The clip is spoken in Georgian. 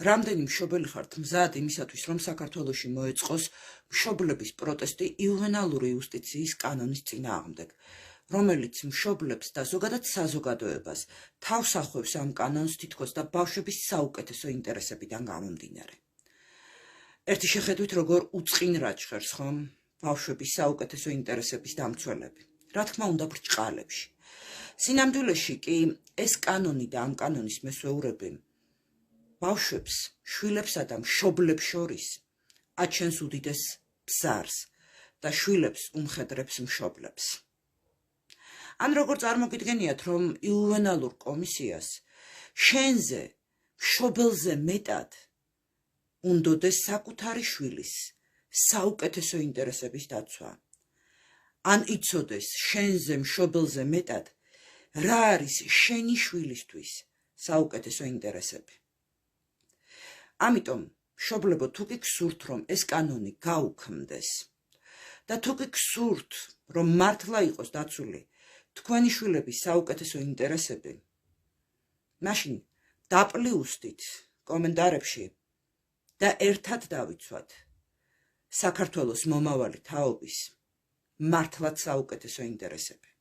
რამდენი მშობელი ხართ მზად იმისათვის, რომ საქართველოში მოეწყოს მშობლების პროტესტი იუვენალური იუსტიციის კანონის წინააღმდეგ, რომელიც მშობლებს და ზოგადად საზოგადოებას თავს ახევს ამ კანონს თითქოს და ბავშვების საუკეთესო ინტერესებიდან გამომდინარე. ერთი შეხედვით როგორ უწყინრად ჟღერს ხომ ბავშვების საუკეთესო ინტერესების დამცველები. რა თქმა უნდა ბრჭყალებში. სინამდვილეში კი ეს კანონი და ამ კანონის მესვეურები ბავშვებს, შვილებსა და მშობლებს შორის აჩენს უდიდეს ბზარს და შვილებს უმხედრებს მშობლებს. ან როგორ წარმოგიდგენიათ, რომ იუვენალურ კომისიას შენზე, მშობელზე მეტად უნდოდეს საკუთარი შვილის საუკეთესო ინტერესების დაცვა. ან იცოდეს შენზე, მშობელზე მეტად რა არის შენი შვილისთვის საუკეთესო ინტერესები. ამიტომ, მშობლებო, თუ კი გსურთ, რომ ეს კანონი გაუქმდეს და თუ კი გსურთ, რომ მართლა იყოს დაცული თქვენი შვილების საუკეთესო ინტერესები, მაშინ დაპლიუსდით კომენტარებში და ერთად დავიცვათ საქართველოს მომავალი თაობის მართლაც საუკეთესო ინტერესები.